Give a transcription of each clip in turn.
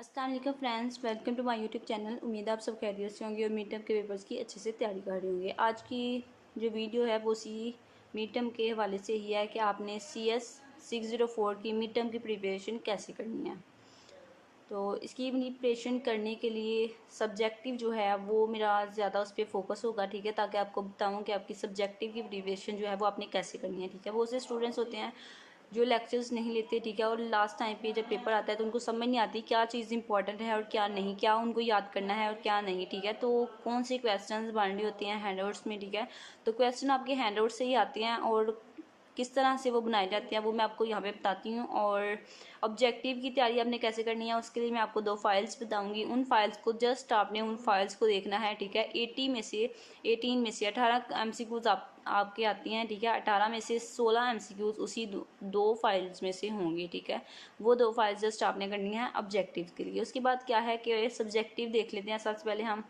अस्सलाम वालेकुम friends, welcome to my YouTube channel. उम्मीद है आप सब खैरियत से होंगे और मिड टर्म के पेपर्स की अच्छे से तैयारी कर रहे होंगे। आज की जो वीडियो है वो सी मिड टर्म के हवाले से ही है कि आपने CS 604 की मिड टर्म की प्रिपरेशन कैसे करनी है। तो इसकी प्रिपरेशन करने के लिए सब्जेक्टिव जो है वो मेरा ज़्यादा उस पर फोकस होगा, ठीक है, ताकि आपको बताऊं कि आपकी सब्जेक्टिव की प्रिपरेशन जो है वो आपने कैसे करनी है, ठीक है। बहुत से स्टूडेंट्स होते हैं जो लेक्चर्स नहीं लेते, ठीक है, और लास्ट टाइम पे जब पेपर आता है तो उनको समझ नहीं आती क्या चीज़ इंपॉर्टेंट है और क्या नहीं, क्या उनको याद करना है और क्या नहीं, ठीक है। तो कौन से क्वेश्चंस बन रही होती हैं हैंडआउट्स में, ठीक है। तो क्वेश्चन आपके हैंडआउट से ही आते हैं और किस तरह से वो बनाए जाते हैं वो मैं आपको यहाँ पे बताती हूँ। और ऑब्जेक्टिव की तैयारी आपने कैसे करनी है उसके लिए मैं आपको 2 फाइल्स बताऊंगी। उन फाइल्स को जस्ट आपने उन फाइल्स को देखना है, ठीक है। 18 में से 18 MCQs आपके आती हैं, ठीक है। 18 में से 16 MCQs उसी दो फाइल्स में से होंगी, ठीक है। वो 2 फाइल्स जस्ट आपने करनी है ऑब्जेक्टिव के लिए। उसके बाद क्या है कि सब्जेक्टिव देख लेते हैं। सबसे पहले हम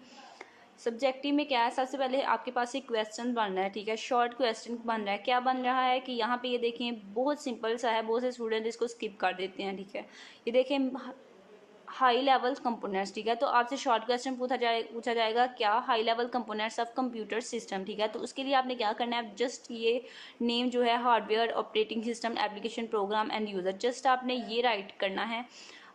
सब्जेक्टिव में क्या है, सबसे पहले आपके पास एक क्वेश्चन बन रहा है, ठीक है, शॉर्ट क्वेश्चन बन रहा है। क्या बन रहा है कि यहाँ पे ये देखें बहुत सिंपल सा है, बहुत से स्टूडेंट इसको स्किप कर देते हैं, ठीक है। ये देखें हाई लेवल कंपोनेंट्स, ठीक है। तो आपसे शॉर्ट क्वेश्चन पूछा जाएगा क्या, high level components of computer system, ठीक है। तो उसके लिए आपने क्या करना है, जस्ट ये नेम जो है hardware, operating system, application, program and user, just आपने ये राइट करना है।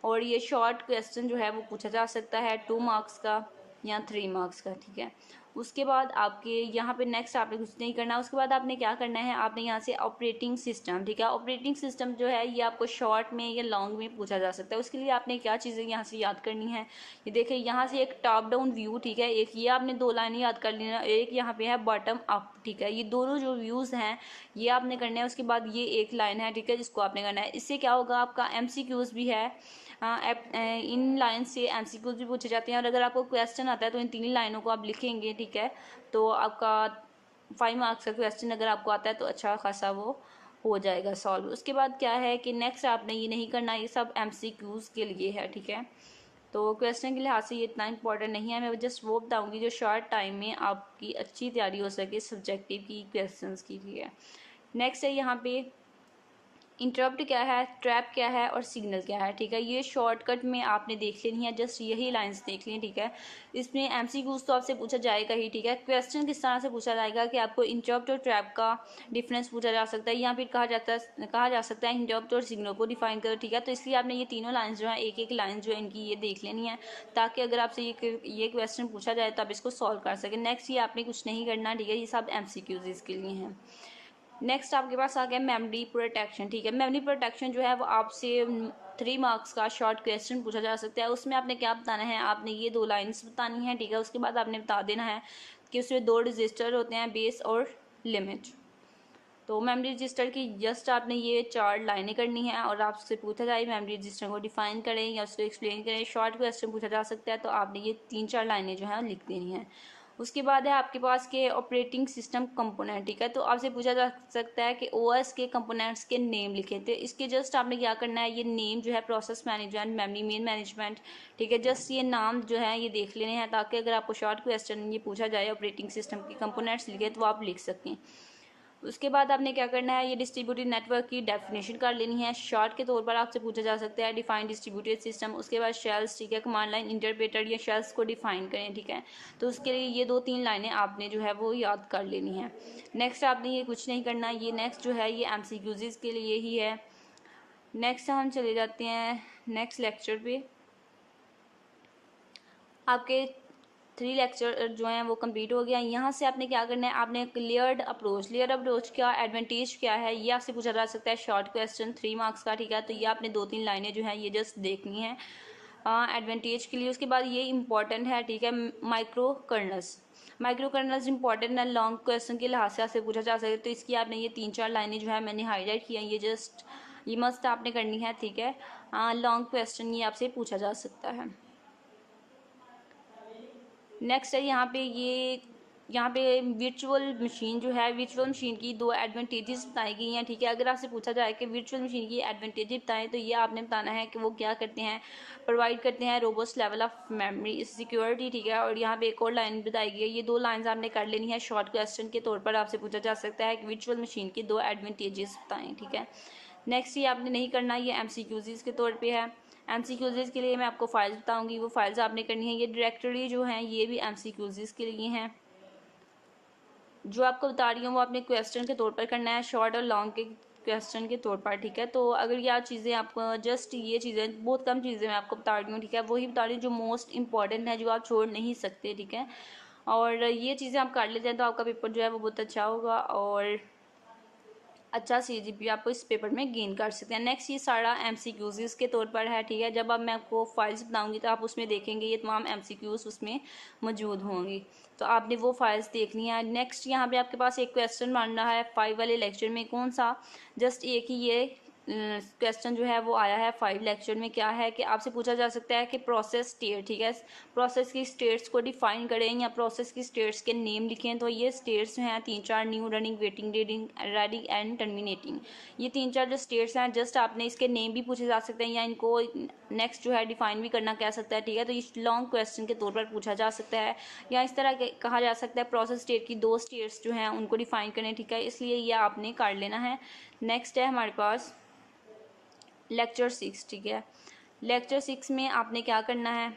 और ये शॉर्ट क्वेश्चन जो है वो पूछा जा सकता है 2 मार्क्स का या 3 मार्क्स का, ठीक है। उसके बाद आपके यहाँ पे नेक्स्ट आपने कुछ नहीं करना। उसके बाद आपने क्या करना है, आपने यहाँ से ऑपरेटिंग सिस्टम, ठीक है। ऑपरेटिंग सिस्टम जो है ये आपको शॉर्ट में या लॉन्ग में पूछा जा सकता है। उसके लिए आपने क्या चीज़ें यहाँ से याद करनी है, ये देखिए यहाँ से एक टॉप डाउन व्यू, ठीक है, एक ये आपने 2 लाइनें याद कर लेना, एक यहाँ पे है बॉटम अप, ठीक है। ये दोनों जो व्यूज़ हैं ये आपने करने हैं। उसके बाद ये एक लाइन है, ठीक है, जिसको आपने करना है। इससे क्या होगा, आपका MCQs भी है। इन लाइन से MCQs भी पूछे जाते हैं और अगर आपको क्वेश्चन आता है तो इन 3 लाइनों को आप लिखेंगे, ठीक है। तो आपका 5 मार्क्स का क्वेश्चन अगर आपको आता है तो अच्छा खासा वो हो जाएगा सॉल्व। उसके बाद क्या है कि नेक्स्ट आपने ये नहीं करना, ये सब MCQs के लिए है, ठीक है। तो क्वेश्चन के लिहाज से ये इतना इंपॉर्टेंट नहीं है। मैं जस्ट वो बताऊंगी जो शॉर्ट टाइम में आपकी अच्छी तैयारी हो सके सब्जेक्टिव की क्वेश्चंस की, ठीक है। नेक्स्ट है यहाँ पे इंटरप्ट क्या है, ट्रैप क्या है और सिग्नल क्या है, ठीक है। ये शॉर्टकट में आपने देख लेनी है, जस्ट यही लाइंस देख लें, ठीक है। इसमें MCQs तो आपसे पूछा जाएगा ही, ठीक है। क्वेश्चन किस तरह से पूछा जाएगा कि आपको इंटरप्ट और ट्रैप का डिफरेंस पूछा जा सकता है या फिर कहा जा सकता है इंटरप्ट और सिग्नल को डिफाइन करो, ठीक है। तो इसलिए आपने ये तीनों लाइन्स जो है एक एक लाइन जो है इनकी ये देख लेनी है, ताकि अगर आपसे ये क्वेश्चन पूछा जाए तो आप इसको सॉल्व कर सकें। नेक्स्ट ये आपने कुछ नहीं करना, ठीक है, ये सब MCQs इसके लिए हैं। नेक्स्ट आपके पास आ गया मेमोरी प्रोटेक्शन, ठीक है। मेमोरी प्रोटेक्शन जो है वो आपसे 3 मार्क्स का शॉर्ट क्वेश्चन पूछा जा सकता है। उसमें आपने क्या बताना है, आपने ये 2 लाइन्स बतानी है, ठीक है। उसके बाद आपने बता देना है कि उसमें 2 रजिस्टर होते हैं, बेस और लिमिट। तो मेमोरी रजिस्टर की जस्ट आपने ये 4 लाइनें करनी है और आपसे पूछा जाए मेमोरी रजिस्टर को डिफाइन करें या उसको एक्सप्लेन करें, शॉर्ट क्वेश्चन पूछा जा सकता है, तो आपने ये 3-4 लाइनें जो है लिख देनी है। उसके बाद है आपके पास के ऑपरेटिंग सिस्टम कंपोनेंट, ठीक है। तो आपसे पूछा जा सकता है कि OS के कंपोनेंट्स के नेम लिखे थे। इसके जस्ट आपने क्या करना है, ये नेम जो है process management, memory main management, ठीक है, जस्ट ये नाम जो है ये देख लेने हैं, ताकि अगर आपको शॉर्ट क्वेश्चन ये पूछा जाए ऑपरेटिंग सिस्टम के कंपोनेंट्स लिखे तो आप लिख सकें। उसके बाद आपने क्या करना है, ये डिस्ट्रीब्यूटेड नेटवर्क की डेफिनेशन कर लेनी है। शॉर्ट के तौर पर आपसे पूछा जा सकता है डिफाइन डिस्ट्रीब्यूटेड सिस्टम। उसके बाद शेल्स, ठीक है, कमांड लाइन इंटरप्रेटर या शेल्स को डिफाइन करें, ठीक है। तो उसके लिए ये 2-3 लाइनें आपने जो है वो याद कर लेनी है। नेक्स्ट आपने ये कुछ नहीं करना, ये नेक्स्ट जो है ये MCQs के लिए ही है। नेक्स्ट हम चले जाते हैं नेक्स्ट लेक्चर पे। आपके 3 लेक्चर जो हैं वो कंप्लीट हो गया। यहाँ से आपने क्या करना है, आपने लेयर्ड अप्रोच का एडवांटेज क्या है ये आपसे पूछा जा सकता है, शॉर्ट क्वेश्चन 3 मार्क्स का, ठीक है। तो ये आपने 2-3 लाइनें जो हैं ये जस्ट देखनी है एडवांटेज के लिए। उसके बाद ये इंपॉर्टेंट है, ठीक है, माइक्रो कर्नल्स इंपॉर्टेंट है, लॉन्ग क्वेश्चन के लिहाज से आपसे पूछा जा सकता है। तो इसकी आपने ये 3-4 लाइनें जो है मैंने हाईलाइट किया, ये जस्ट ये मस्त आपने करनी है, ठीक है। लॉन्ग क्वेश्चन ये आपसे पूछा जा सकता है। नेक्स्ट है यहाँ पे वर्चुअल मशीन जो है, वर्चुअल मशीन की 2 एडवांटेजेस बताई गई हैं, ठीक है। अगर आपसे पूछा जाए कि वर्चुअल मशीन की एडवांटेजेस बताएं तो ये आपने बताना है कि वो क्या करते हैं, प्रोवाइड करते हैं robust level of memory security, ठीक है। और यहाँ पे एक और लाइन बताई गई है, ये 2 लाइन्स आपने कर लेनी है। शॉर्ट क्वेश्चन के तौर पर आपसे पूछा जा सकता है कि वर्चुअल मशीन की 2 एडवांटेजेस बताएं, ठीक है। नेक्स्ट ये आपने नहीं करना, ये MCQs के तौर पे है। MCQs के लिए मैं आपको फाइल्स बताऊंगी, वो फाइल्स आपने करनी है। ये डायरेक्टरी जो हैं ये भी MCQs के लिए हैं। जो आपको बता रही हूँ वो आपने क्वेश्चन के तौर पर करना है, शॉर्ट और लॉन्ग के क्वेश्चन के तौर पर, ठीक है। तो अगर ये चीज़ें आपको जस्ट ये चीज़ें बहुत कम चीज़ें मैं आपको बता रही हूँ, ठीक है, वही बता रही हूँ जो मोस्ट इंपॉर्टेंट है, जो आप छोड़ नहीं सकते, ठीक है। और ये चीज़ें आप कर लेते हैं तो आपका पेपर जो है वो बहुत अच्छा होगा और अच्छा CGPA आपको इस पेपर में गेन कर सकते हैं। नेक्स्ट ये सारा MCQs के तौर पर है, ठीक है। जब अब मैं आपको फाइल्स बताऊंगी तो आप उसमें देखेंगे ये तमाम MCQs उसमें मौजूद होंगी, तो आपने वो फाइल्स देखनी है। नेक्स्ट यहाँ पे आपके पास एक क्वेश्चन बन रहा है 5 वाले लेक्चर में, कौन सा, जस्ट एक ही ये क्वेश्चन जो है वो आया है 5 लेक्चर में। क्या है कि आपसे पूछा जा सकता है कि प्रोसेस स्टेट, ठीक है, प्रोसेस की स्टेट्स को डिफाइन करें या प्रोसेस की स्टेट्स के नेम लिखें। तो ये स्टेट्स हैं 3-4, new, running, waiting, ready and terminating. ये 3-4 जो स्टेट्स हैं, जस्ट आपने इसके नेम भी पूछे जा सकते हैं या इनको नेक्स्ट जो है डिफाइन भी करना कह सकता है, ठीक है। तो ये लॉन्ग क्वेश्चन के तौर पर पूछा जा सकता है, या इस तरह कहा जा सकता है प्रोसेस स्टेट की 2 स्टेट्स जो हैं उनको डिफाइन करें, ठीक है, इसलिए ये आपने कर लेना है। नेक्स्ट है हमारे पास लेक्चर 6, ठीक है। लेक्चर 6 में आपने क्या करना है,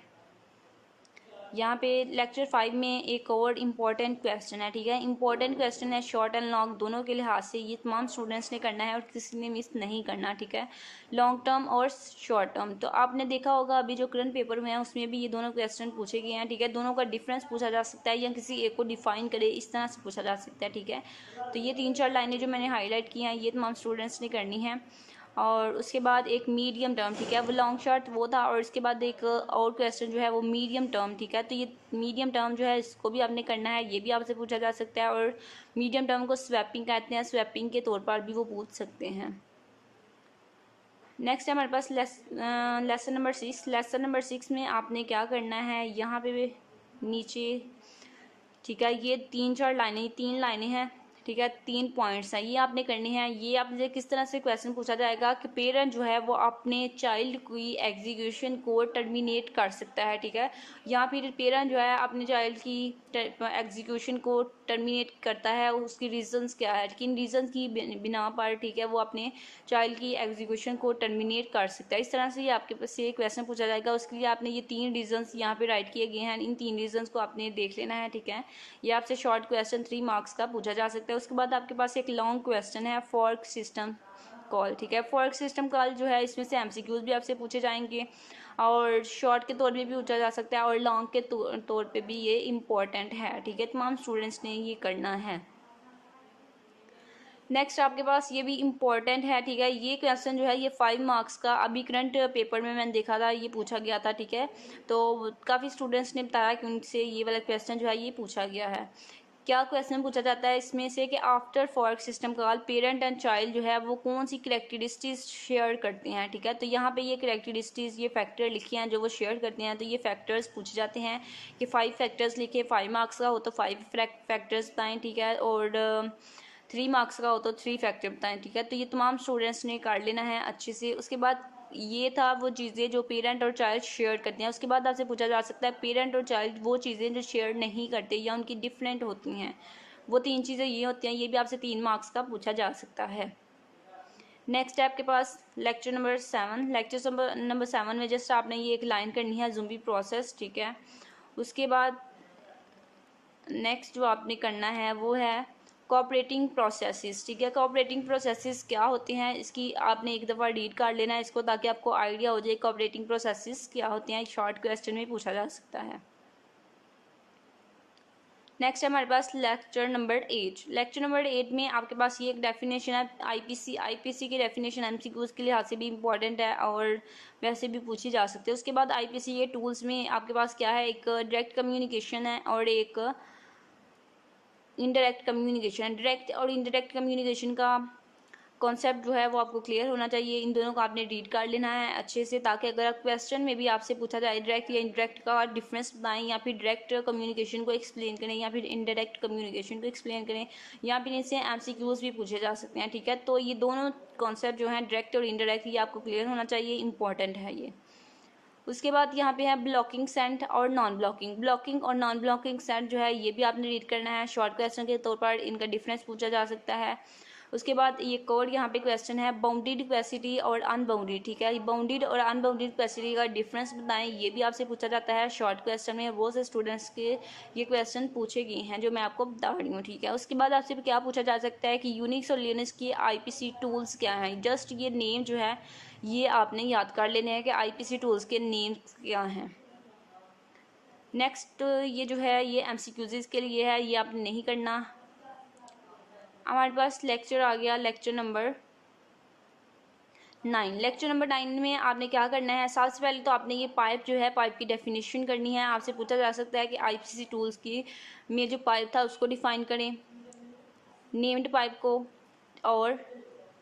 यहाँ पे लेक्चर 5 में एक और इम्पॉर्टेंट क्वेश्चन है, ठीक है। इम्पॉर्टेंट क्वेश्चन है शॉर्ट एंड लॉन्ग दोनों के लिहाज से, ये तमाम स्टूडेंट्स ने करना है और किसी ने मिस नहीं करना, ठीक है, लॉन्ग टर्म और शॉर्ट टर्म। तो आपने देखा होगा अभी जो करंट पेपर में है उसमें भी ये दोनों क्वेश्चन पूछे गए हैं, ठीक है। दोनों का डिफरेंस पूछा जा सकता है या किसी एक को डिफाइन करे, इस तरह से पूछा जा सकता है, ठीक है। तो ये 3-4 लाइनें जो मैंने हाईलाइट की हैं ये तमाम स्टूडेंट्स ने करनी है। और उसके बाद एक मीडियम टर्म, ठीक है, वो लॉन्ग शॉर्ट वो था, और इसके बाद एक और क्वेश्चन जो है वो मीडियम टर्म, ठीक है। तो ये मीडियम टर्म जो है इसको भी आपने करना है, ये भी आपसे पूछा जा सकता है। और मीडियम टर्म को स्वैपिंग कहते हैं, स्वैपिंग के तौर पर भी वो पूछ सकते हैं। नेक्स्ट है हमारे पास लेसन नंबर 6। लेसन नंबर 6 में आपने क्या करना है, यहाँ पे नीचे, ठीक है, ये 3-4 लाइनें, 3 लाइनें हैं, ठीक है, 3 पॉइंट्स हैं, ये आपने करनी है। ये आपसे किस तरह से क्वेश्चन पूछा जाएगा कि पेरेंट जो है वो अपने चाइल्ड की एग्जीक्यूशन को टर्मिनेट कर सकता है, ठीक है, या फिर पेरेंट जो है अपने चाइल्ड की एग्जीक्यूशन को टर्मिनेट करता है, उसकी रीजंस क्या है, किन रीजंस की बिना पर, ठीक है, वो अपने चाइल्ड की एग्जीक्यूशन को टर्मिनेट कर सकता है। इस तरह से ये आपके पास से क्वेश्चन पूछा जाएगा। उसके लिए आपने ये 3 रीजंस यहाँ पे राइट किए गए हैं, इन 3 रीजंस को आपने देख लेना है, ठीक है। ये आपसे शॉर्ट क्वेश्चन 3 मार्क्स का पूछा जा सकता है। उसके बाद आपके पास एक लॉन्ग क्वेश्चन है फॉर्क सिस्टम कॉल, ठीक है। फॉर्क सिस्टम कॉल जो है इसमें से MCQs भी आपसे पूछे जाएंगे और शॉर्ट के तौर पे भी पूछा जा सकता है और लॉन्ग के तौर पे भी ये इम्पोर्टेंट है, ठीक है, तमाम स्टूडेंट्स ने ये करना है। नेक्स्ट आपके पास ये भी इम्पोर्टेंट है, ठीक है, ये क्वेश्चन जो है ये 5 मार्क्स का अभी करंट पेपर में मैंने देखा था ये पूछा गया था, ठीक है। तो काफ़ी स्टूडेंट्स ने बताया कि उनसे ये वाला क्वेश्चन जो है ये पूछा गया है। क्या क्वेश्चन पूछा जाता है इसमें से कि after fork system call parent and child जो है वो कौन सी करेक्टरिस्टिक्स शेयर करते हैं, ठीक है। तो यहाँ पे ये करेक्टरिस्टिक्स ये फैक्टर लिखे हैं जो वो शेयर करते हैं, तो ये फैक्टर्स पूछे जाते हैं कि 5 फैक्टर्स लिखे, 5 मार्क्स का हो तो 5 फैक्टर्स बताएं, ठीक है, और 3 मार्क्स का हो तो 3 फैक्टर बताएं, ठीक है। तो ये तमाम स्टूडेंट्स ने कर लेना है अच्छे से। उसके बाद ये था वो चीज़ें जो पेरेंट और चाइल्ड शेयर करते हैं। उसके बाद आपसे पूछा जा सकता है पेरेंट और चाइल्ड वो चीज़ें जो शेयर नहीं करते या उनकी डिफरेंट होती हैं, वो 3 चीज़ें ये होती हैं, ये भी आपसे 3 मार्क्स का पूछा जा सकता है। नेक्स्ट है आपके पास लेक्चर नंबर 7। लेक्चर नंबर 7 में जस्ट आपने ये एक लाइन करनी है ज़ूम्बी प्रोसेस, ठीक है। उसके बाद नेक्स्ट जो आपने करना है वो है कोऑपरेटिंग प्रोसेसेस, ठीक है। कोऑपरेटिंग प्रोसेसेस क्या होते हैं इसकी आपने एक दफ़ा रीड कर लेना है इसको, ताकि आपको आइडिया हो जाए कोऑपरेटिंग प्रोसेसेस क्या होते हैं। शॉर्ट क्वेश्चन में पूछा जा सकता है। नेक्स्ट है हमारे पास लेक्चर नंबर 8। लेक्चर नंबर 8 में आपके पास ये एक डेफिनेशन है आईपीसी की डेफिनेशन MCQs के लिहाज से भी इम्पॉर्टेंट है और वैसे भी पूछी जा सकती है। उसके बाद आईपीसी ये टूल्स में आपके पास क्या है, एक डायरेक्ट कम्युनिकेशन है और एक इनडायरेक्ट कम्युनिकेशन। डायरेक्ट और इनडायरेक्ट कम्युनिकेशन का कॉन्सेप्ट जो है वो आपको क्लियर होना चाहिए। इन दोनों को आपने रीड कर लेना है अच्छे से, ताकि अगर आप क्वेश्चन में भी आपसे पूछा जाए डायरेक्ट या इनडायरेक्ट का डिफरेंस बताएं, या फिर डायरेक्ट कम्युनिकेशन को एक्सप्लेन करें या फिर इनडायरेक्ट कम्युनिकेशन को एक्सप्लेन करें, या फिर इनसे MCQs भी पूछे जा सकते हैं, ठीक है। तो ये दोनों कॉन्सेप्ट जो हैं डायरेक्ट और इनडायरेक्ट, ये आपको क्लियर होना चाहिए, इंपॉर्टेंट है ये। उसके बाद यहाँ पे है ब्लॉकिंग सेट और नॉन ब्लॉकिंग। ब्लॉकिंग और नॉन ब्लॉकिंग सेट जो है ये भी आपने रीड करना है। शॉर्ट क्वेश्चन के तौर पर इनका डिफरेंस पूछा जा सकता है। उसके बाद ये कोड यहाँ पे क्वेश्चन है बाउंडेड कैपेसिटी और अनबाउंडेड, ठीक है। बाउंडेड और अनबाउंडेड कैपेसिटी का डिफरेंस बताएं, ये भी आपसे पूछा जाता है शॉर्ट क्वेश्चन में। बहुत से स्टूडेंट्स के ये क्वेश्चन पूछे गए हैं जो मैं आपको बता रही हूँ, ठीक है। उसके बाद आपसे क्या पूछा जा सकता है कि यूनिक्स और लिनक्स की आईपीसी टूल्स क्या हैं। जस्ट ये नेम जो है ये आपने याद कर लेने हैं कि आईपीसी टूल्स के नेम क्या हैं। नेक्स्ट ये जो है ये एमसीक्यूज़ के लिए है, ये आपने नहीं करना। हमारे पास लेक्चर आ गया, लेक्चर नंबर 9। लेक्चर नंबर 9 में आपने क्या करना है, सबसे पहले तो आपने ये पाइप जो है पाइप की डेफिनेशन करनी है। आपसे पूछा जा सकता है कि आईपीसी टूल्स की में जो पाइप था उसको डिफाइन करें, नेम्ड पाइप को और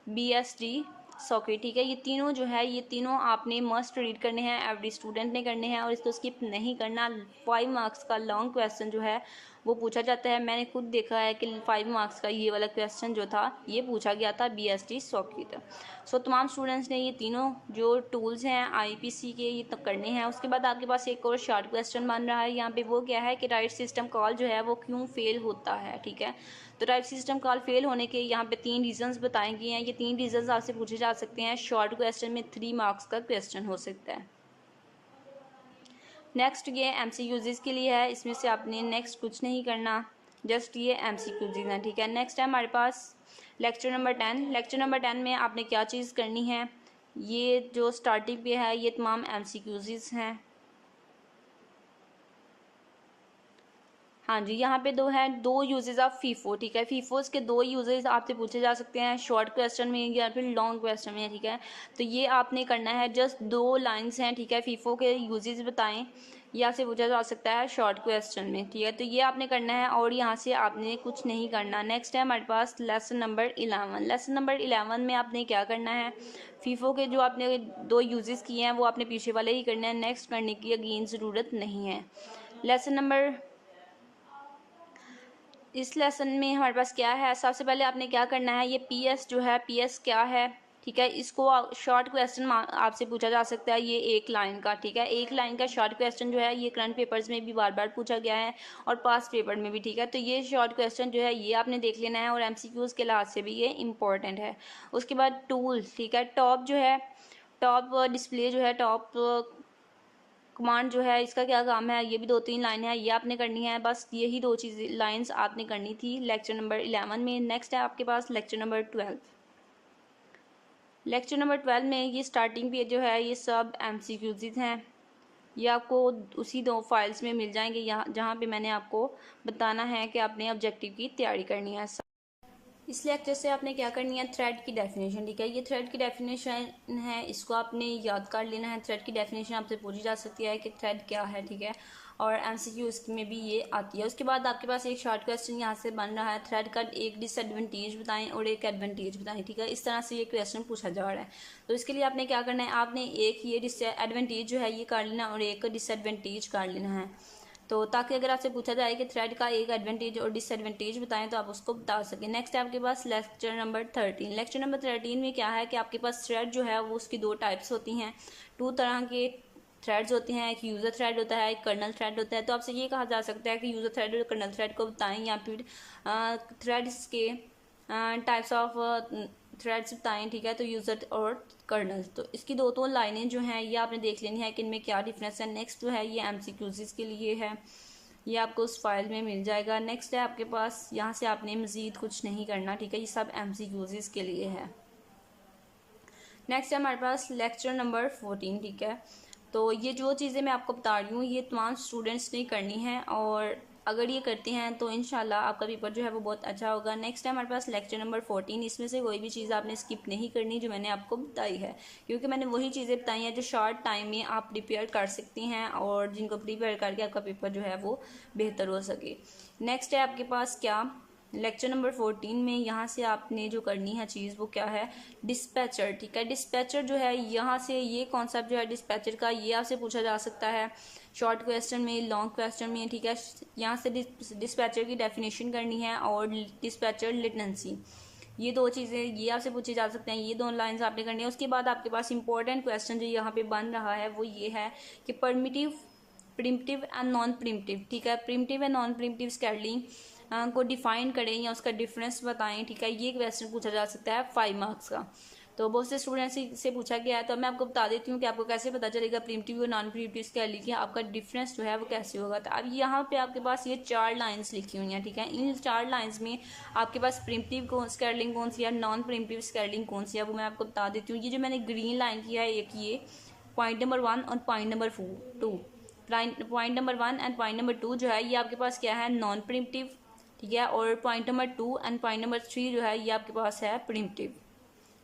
बीएसडी सॉकेट, ठीक है। ये तीनों जो है ये तीनों आपने मस्ट रीड करने हैं, एवरी स्टूडेंट ने करने हैं और इसको स्किप नहीं करना। 5 मार्क्स का लॉन्ग क्वेश्चन जो है वो पूछा जाता है। मैंने खुद देखा है कि 5 मार्क्स का ये वाला क्वेश्चन जो था ये पूछा गया था बीएसडी सॉकेट। सो तमाम स्टूडेंट्स ने ये तीनों जो टूल्स हैं आईपीसी के ये तक करने हैं। उसके बाद आपके पास एक और शॉर्ट क्वेश्चन बन रहा है यहाँ पे, वो क्या है कि राइट सिस्टम कॉल जो है वो क्यों फेल होता है, ठीक है। तो राइट सिस्टम कॉल फेल होने के यहाँ पे 3 रीजंस बताए गए हैं। ये 3 रीजंस आपसे पूछे जा सकते हैं, शॉर्ट क्वेश्चन में 3 मार्क्स का क्वेश्चन हो सकता है। नेक्स्ट ये एमसीक्यूज़ के लिए है, इसमें से आपने नेक्स्ट कुछ नहीं करना, जस्ट ये एमसीक्यूज़ हैं, ठीक है। नेक्स्ट है हमारे पास लेक्चर नंबर 10। लेक्चर नंबर 10 में आपने क्या चीज़ करनी है, ये जो स्टार्टिंग पे है ये तमाम एमसीक्यूज़ हैं। हाँ जी, यहाँ पे दो यूजेस ऑफ फीफो, ठीक है। फीफोस के 2 यूजेस आपसे पूछे जा सकते हैं शॉर्ट क्वेश्चन में या फिर लॉन्ग क्वेश्चन में, ठीक है। तो ये आपने करना है, जस्ट 2 लाइंस हैं, ठीक है। फीफो के यूजेस बताएं, ये आपसे पूछा जा सकता है शॉर्ट क्वेश्चन में, ठीक है। तो ये आपने करना है और यहाँ से आपने कुछ नहीं करना। नेक्स्ट है हमारे पास लेसन नंबर 11। लेसन नंबर 11 में आपने क्या करना है, फीफो के जो आपने 2 यूजेस किए हैं वो आपने पीछे वाले ही करने हैं, नेक्स्ट करने की अगेन ज़रूरत नहीं है। लेसन नंबर इस लेसन में हमारे पास क्या है, सबसे पहले आपने क्या करना है, ये पीएस जो है पीएस क्या है, ठीक है। इसको शॉर्ट क्वेश्चन आपसे पूछा जा सकता है, ये 1 लाइन का, ठीक है। 1 लाइन का शॉर्ट क्वेश्चन जो है ये करंट पेपर्स में भी बार बार पूछा गया है और पास्ट पेपर में भी, ठीक है। तो ये शॉर्ट क्वेश्चन जो है ये आपने देख लेना है और एमसीक्यूज़ के लिहाज से भी ये इंपॉर्टेंट है। उसके बाद टूल, ठीक है। टॉप जो है टॉप डिस्प्ले जो है टॉप कमांड जो है इसका क्या काम है, ये भी 2-3 लाइन है, ये आपने करनी है। बस यही 2 चीज़ें लाइंस आपने करनी थी लेक्चर नंबर 11 में। नेक्स्ट है आपके पास लेक्चर नंबर 12। लेक्चर नंबर 12 में ये स्टार्टिंग पेज जो है ये सब एमसीक्यूज़ हैं, ये आपको उसी 2 फाइल्स में मिल जाएंगे यहाँ जहाँ पे मैंने आपको बताना है कि आपने ऑब्जेक्टिव की तैयारी करनी है। इस लेक्चर से आपने क्या करनी है, थ्रेड की डेफिनेशन, ठीक है। ये थ्रेड की डेफिनेशन है, इसको आपने याद कर लेना है। थ्रेड की डेफिनेशन आपसे पूछी जा सकती है कि थ्रेड क्या है, ठीक है। और एमसीक्यूज़ में भी ये आती है। उसके बाद आपके पास एक शॉर्ट क्वेश्चन यहाँ से बन रहा है, थ्रेड का एक डिसएडवांटेज बताएं और एक एडवांटेज बताएं, ठीक है। इस तरह से ये क्वेश्चन पूछा जा रहा है। तो इसके लिए आपने क्या करना है, आपने एक ये डिसएडवांटेज जो है ये कर लेना और एक डिसएडवांटेज कर लेना है, तो ताकि अगर आपसे पूछा जाए कि थ्रेड का एक एडवांटेज और डिसएडवांटेज बताएं तो आप उसको बता सकें। नेक्स्ट है आपके पास लेक्चर नंबर 13। लेक्चर नंबर 13 में क्या है कि आपके पास थ्रेड जो है वो उसकी 2 टाइप्स होती हैं, 2 तरह के थ्रेड्स होते हैं, एक यूज़र थ्रेड होता है, एक कर्नल थ्रेड होता है। तो आपसे ये कहा जा सकता है कि यूज़र थ्रेड और कर्नल थ्रेड को बताएं या फिर थ्रेड्स के टाइप्स ऑफ थ्रेड्स बताएं, ठीक है। तो यूज़र और कर्नल, तो इसकी 2 लाइनें जो हैं ये आपने देख लेनी है कि इनमें क्या डिफरेंस है। नेक्स्ट जो है ये एमसीक्यूज़ के लिए है, ये आपको उस फाइल में मिल जाएगा। नेक्स्ट है आपके पास, यहाँ से आपने मज़ीद कुछ नहीं करना, ठीक है। ये सब एमसीक्यूज़ के लिए है। नेक्स्ट है हमारे पास लेक्चर नंबर 14, ठीक है। तो ये जो चीज़ें मैं आपको बता रही हूँ ये तमाम स्टूडेंट्स ने करनी है और अगर ये करते हैं तो इंशाल्लाह आपका पेपर जो है वो बहुत अच्छा होगा। नेक्स्ट है हमारे पास लेक्चर नंबर 14। इसमें से कोई भी चीज़ आपने स्किप नहीं करनी जो मैंने आपको बताई है, क्योंकि मैंने वही चीज़ें बताई हैं जो शॉर्ट टाइम में आप प्रिपेयर कर सकती हैं और जिनको प्रिपेयर करके आपका पेपर जो है वो बेहतर हो सके। नेक्स्ट है आपके पास क्या, लेक्चर नंबर 14 में यहाँ से आपने जो करनी है चीज़ वो क्या है, डिस्पैचर, ठीक है। डिस्पैचर जो है यहाँ से ये कॉन्सेप्ट जो है डिस्पैचर का ये आपसे पूछा जा सकता है शॉर्ट क्वेश्चन में, लॉन्ग क्वेश्चन में, ठीक है। यहाँ से डिस्पैचर की डेफिनेशन करनी है और डिस्पैचर लेटेंसी, ये 2 चीज़ें ये आपसे पूछे जा सकते हैं, ये 2 लाइंस आपने करनी है। उसके बाद आपके पास इंपॉर्टेंट क्वेश्चन जो यहाँ पे बन रहा है वो ये है कि प्रिमिटिव एंड नॉन प्रिमिटिव, ठीक है। Primitive and non primitive scheduling को डिफाइन करें या उसका डिफरेंस बताएं, ठीक है। ये क्वेश्चन पूछा जा सकता है 5 मार्क्स का। तो बहुत से स्टूडेंट्स से पूछा गया है, तो मैं आपको बता देती हूँ कि आपको कैसे पता चलेगा प्रिमिटिव और नॉन प्रिमिटिव स्केल लिखिए, आपका डिफरेंस जो है वो कैसे होगा। तो अब यहाँ पे आपके पास ये 4 लाइन्स लिखी हुई हैं, ठीक है। इन 4 लाइन्स में आपके पास प्रिमिटिव स्केलिंग कौन सी है, नॉन प्रिमिटिव स्केलिंग कौन सी है, वो मैं आपको बता देती हूँ। ये जो मैंने ग्रीन लाइन किया है, एक ये पॉइंट नंबर 1 और point number 2, point number 1 and point number 2 जो है ये आपके पास क्या है, नॉन प्रिमिटिव, ठीक है। और point number 2 and point number 3 जो है ये आपके पास है प्रिमिटिव।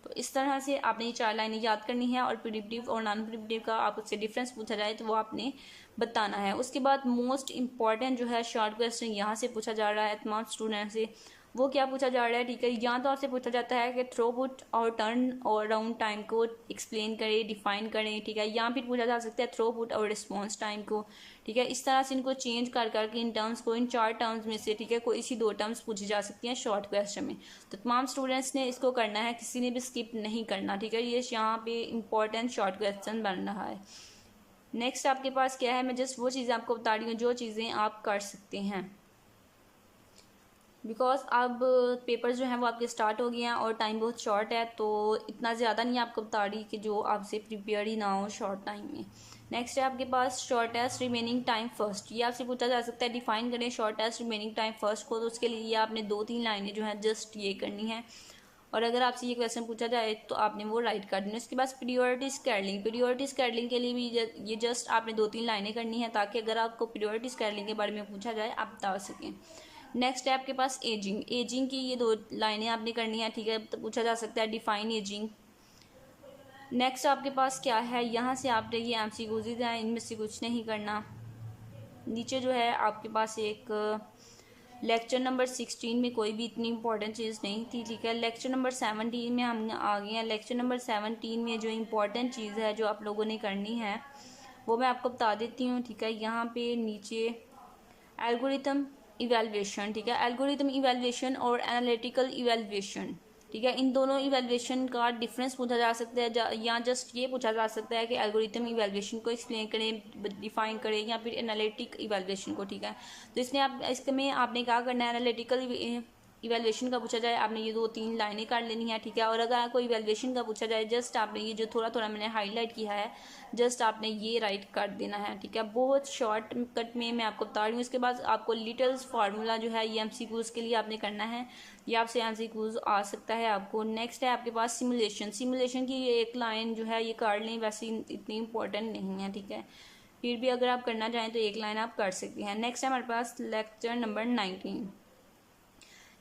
तो इस तरह से आपने ये 4 लाइनें याद करनी है, और प्रिमिटिव और नॉन प्रिमिटिव का आपसे डिफरेंस पूछा जाए तो वो आपने बताना है। उसके बाद मोस्ट इंपॉर्टेंट जो है शॉर्ट क्वेश्चन यहाँ से पूछा जा रहा है तमाम स्टूडेंट से, वो क्या पूछा जा रहा है, ठीक है। यहाँ तो आपसे पूछा जाता है कि थ्रोपुट और टर्न और राउंड टाइम को एक्सप्लेन करें, डिफाइन करें, ठीक है। यहाँ फिर पूछा जा सकता है थ्रोपुट और रिस्पॉन्स टाइम को, ठीक है। इस तरह से इनको चेंज कर करके इन टर्म्स को, इन 4 टर्म्स में से, ठीक है, कोई सी 2 टर्म्स पूछी जा सकती हैं शॉर्ट क्वेश्चन में। तो तमाम स्टूडेंट्स ने इसको करना है, किसी ने भी स्किप नहीं करना, ठीक है। ये यहाँ पे इंपॉर्टेंट शॉर्ट क्वेश्चन बन रहा है। नेक्स्ट आपके पास क्या है, मैं जस्ट वो चीज़ें आपको बता रही हूँ जो चीज़ें आप कर सकते हैं, बिकॉज अब पेपर जो हैं वो आपके स्टार्ट हो गए हैं और टाइम बहुत शॉर्ट है, तो इतना ज़्यादा नहीं आपको बता रही कि जो आपसे प्रिपेयर ही ना हो शॉर्ट टाइम में। नेक्स्ट है आपके पास शॉर्टेस्ट रिमेनिंग टाइम फर्स्ट। ये आपसे पूछा जा सकता है डिफाइन करें शॉर्टेस्ट रिमेनिंग टाइम फर्स्ट को, तो उसके लिए आपने 2-3 लाइनें जो हैं जस्ट ये करनी है, और अगर आपसे ये क्वेश्चन पूछा जाए तो आपने वो राइट कर देना। उसके बाद प्रियोरिटी स्केलिंग, प्रियोरिटी स्केलिंग के लिए भी ये जस्ट आपने 2-3 लाइनें करनी है, ताकि अगर आपको प्रियोरिटी स्केलिंग के बारे में पूछा जाए आप बता सकें। नेक्स्ट है आपके पास एजिंग, एजिंग की ये 2 लाइनें आपने करनी है, ठीक है। तो पूछा जा सकता है डिफाइन एजिंग। नेक्स्ट आपके पास क्या है, यहाँ से आपने ये एमसीक्यूज हैं, इनमें से कुछ नहीं करना। नीचे जो है आपके पास एक लेक्चर नंबर 16 में कोई भी इतनी इंपॉर्टेंट चीज़ नहीं थी, ठीक है। लेक्चर नंबर 17 में हम आ गए हैं। लेक्चर नंबर 17 में जो इम्पोर्टेंट चीज़ है जो आप लोगों ने करनी है वो मैं आपको बता देती हूँ, ठीक है। यहाँ पे नीचे एल्गोरिथम इवैल्यूएशन, ठीक है। एल्गोरिथम इवैल्यूएशन और एनालिटिकल इवैल्यूएशन, ठीक है। इन दोनों इवैल्यूएशन का डिफरेंस पूछा जा सकता है, या जस्ट ये पूछा जा सकता है कि एल्गोरिथम इवैल्यूएशन को एक्सप्लेन करें, डिफाइन करें, या फिर एनालिटिक इवैल्यूएशन को, ठीक है। तो इसमें आप इसमें आपने क्या करना है, एनालिटिकल इवैल्यूएशन का पूछा जाए आपने ये 2-3 लाइनें कर लेनी है, ठीक है। और अगर आपको इवैल्यूएशन का पूछा जाए जस्ट आपने ये जो थोड़ा थोड़ा मैंने हाईलाइट किया है जस्ट आपने ये राइट कर देना है, ठीक है। बहुत शॉर्ट कट में मैं आपको बता रही हूँ। इसके बाद आपको लिटल्स फार्मूला जो है ये एमसीक्यूज के लिए आपने करना है, ये आपसे एमसीक्यूज आ सकता है आपको। नेक्स्ट है आपके पास सिमुलेशन, सिमुलेशन की ये 1 लाइन जो है ये कर लें, वैसे इतनी इंपॉर्टेंट नहीं है, ठीक है। फिर भी अगर आप करना चाहें तो 1 लाइन आप कर सकते हैं। नेक्स्ट है हमारे पास लेक्चर नंबर 19।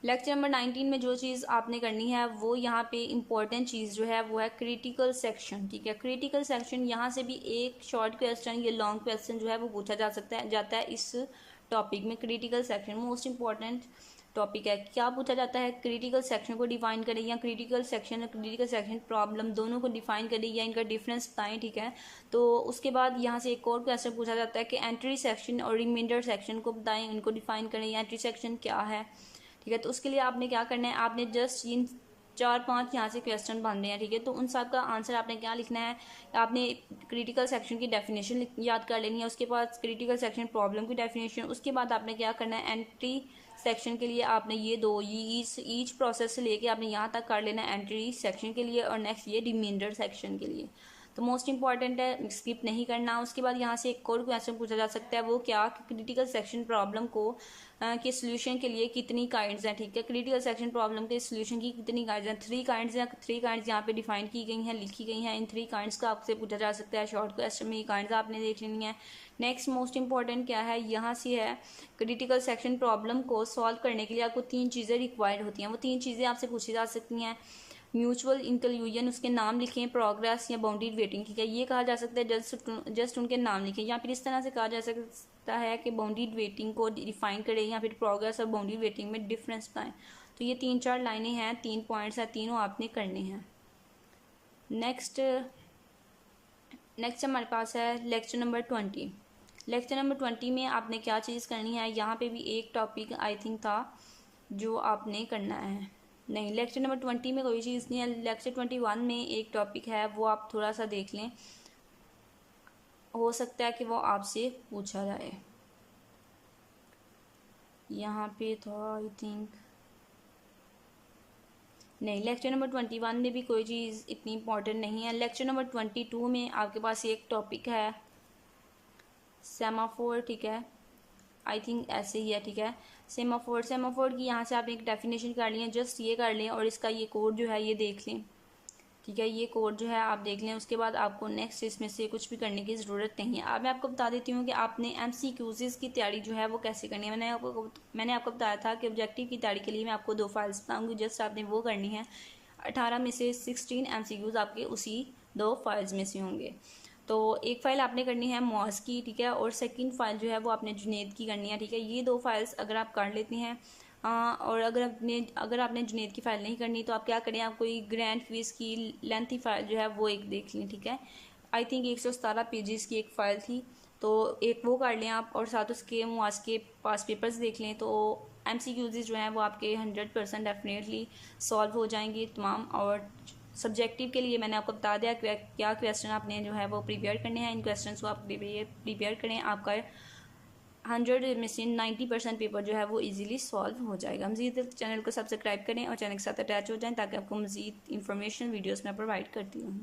लेक्चर नंबर 19 में जो चीज़ आपने करनी है वो यहाँ पे इम्पॉर्टेंट चीज़ जो है वो है क्रिटिकल सेक्शन, ठीक है। क्रिटिकल सेक्शन यहाँ से भी एक शॉर्ट क्वेश्चन या लॉन्ग क्वेश्चन जो है वो पूछा जाता है इस टॉपिक में। Critical section most important topic है। क्या पूछा जाता है, क्रिटिकल सेक्शन को डिफाइन करें, या क्रिटिकल सेक्शन प्रॉब्लम दोनों को डिफाइन करें, या इनका डिफरेंस बताएं, ठीक है। तो उसके बाद यहाँ से एक और क्वेश्चन पूछा जाता है कि एंट्री सेक्शन और रिमाइंडर सेक्शन को बताएं, इनको डिफाइन करें, या एंट्री सेक्शन क्या है, ठीक है। तो उसके लिए आपने क्या करना है, आपने जस्ट इन 4-5 यहाँ से क्वेश्चन बनने हैं, ठीक है। तो उन सब का आंसर आपने क्या लिखना है, आपने क्रिटिकल सेक्शन की डेफिनेशन याद कर लेनी है, उसके बाद क्रिटिकल सेक्शन प्रॉब्लम की डेफिनेशन, उसके बाद आपने क्या करना है एंट्री सेक्शन के लिए आपने ये ईच प्रोसेस से लेके आपने यहाँ तक कर लेना है एंट्री सेक्शन के लिए, और नेक्स्ट ये रिमाइंडर सेक्शन के लिए। तो मोस्ट इंपॉर्टेंट है, स्किप नहीं करना। उसके बाद यहाँ से एक और क्वेश्चन पूछा जा सकता है, वो क्या कि क्रिटिकल सेक्शन प्रॉब्लम को के सोल्यूशन के लिए कितनी काइंड्स हैं, ठीक है। क्रिटिकल सेक्शन प्रॉब्लम के सोल्यूशन की कितनी काइंड्स हैं, 3 काइंड्स हैं। 3 काइंड्स यहाँ पे डिफाइन की गई हैं, लिखी गई हैं। इन 3 काइंड्स का आपसे पूछा जा सकता है शॉर्ट क्वेश्चन में, ये काइंड्स आपने देख लेनी है। नेक्स्ट मोस्ट इंपॉर्टेंट क्या है, यहाँ से है क्रिटिकल सेक्शन प्रॉब्लम को सॉल्व करने के लिए आपको 3 चीज़ें रिक्वायर्ड होती हैं। वो 3 चीज़ें आपसे पूछी जा सकती हैं। म्यूचुअल इंक्लूजन, उसके नाम लिखें, प्रोग्रेस या बाउंड्री वेटिंग, ठीक है। ये कहा जा सकता है जस्ट उनके नाम लिखें, या फिर इस तरह से कहा जा सकता है कि बाउंड्री वेटिंग को डिफाइन करें, या फिर प्रोग्रेस और बाउंड्री वेटिंग में डिफरेंस बताएं। तो ये 3-4 लाइनें हैं, 3 पॉइंट्स हैं, तीनों आपने करने हैं। नेक्स्ट हमारे पास है लेक्चर नंबर 20। लेक्चर नंबर 20 में आपने क्या चीज़ करनी है, यहाँ पे भी एक टॉपिक आई थिंक था जो आपने करना है। नहीं, लेक्चर नंबर 20 में कोई चीज़ नहीं है। लेक्चर 21 में एक टॉपिक है, वो आप थोड़ा सा देख लें, हो सकता है कि वो आपसे पूछा जाए। यहाँ पे था आई थिंक, नहीं, लेक्चर नंबर 21 में भी कोई चीज़ इतनी इंपॉर्टेंट नहीं है। लेक्चर नंबर 22 में आपके पास एक टॉपिक है सेमाफोर, ठीक है, आई थिंक ऐसे ही है, ठीक है। सेमाफोर की यहाँ से आपने एक डेफिनेशन कर ली है, जस्ट ये कर लें और इसका ये कोड जो है ये देख लें, ठीक है। ये कोड जो है आप देख लें, उसके बाद आपको नेक्स्ट इसमें से कुछ भी करने की ज़रूरत नहीं है। अब मैं आपको बता देती हूँ कि आपने MCQs की तैयारी जो है वो कैसे करनी है। मैंने आपको बताया था कि ऑब्जेक्टिव की तैयारी के लिए मैं आपको 2 फाइल्स बताऊँगी, जस्ट आपने वो करनी है। 18 में से 16 MCQs आपके उसी 2 फाइल्स में से होंगे। तो एक फ़ाइल आपने करनी है मुआज़ की, ठीक है, और सेकंड फ़ाइल जो है वो आपने जुनैद की करनी है, ठीक है। ये 2 फाइल्स अगर आप कर लेती हैं, और अगर आपने जुनैद की फ़ाइल नहीं करनी तो आप क्या करें, आप कोई ग्रैंड फीस की लेंथी फ़ाइल जो है वो एक देख लें, ठीक है। आई थिंक 117 पेजेस की एक फ़ाइल थी, तो एक वो कर लें आप, और साथ उसके मुआज़ के पास पेपर्स देख लें। तो MCQs जो हैं वो आपके 100% डेफिनेटली सॉल्व हो जाएंगे तमाम। और सब्जेक्टिव के लिए मैंने आपको बता दिया क्या क्वेश्चन आपने जो है वो प्रिपेयर करने हैं। इन क्वेश्चन को आप प्रिपेयर करें, आपका 100 में से 90% पेपर जो है वो इजीली सॉल्व हो जाएगा। मज़ीद चैनल को सब्सक्राइब करें और चैनल के साथ अटैच हो जाएं ताकि आपको मज़ीद इंफॉर्मेशन वीडियोस में प्रोवाइड करती हूँ।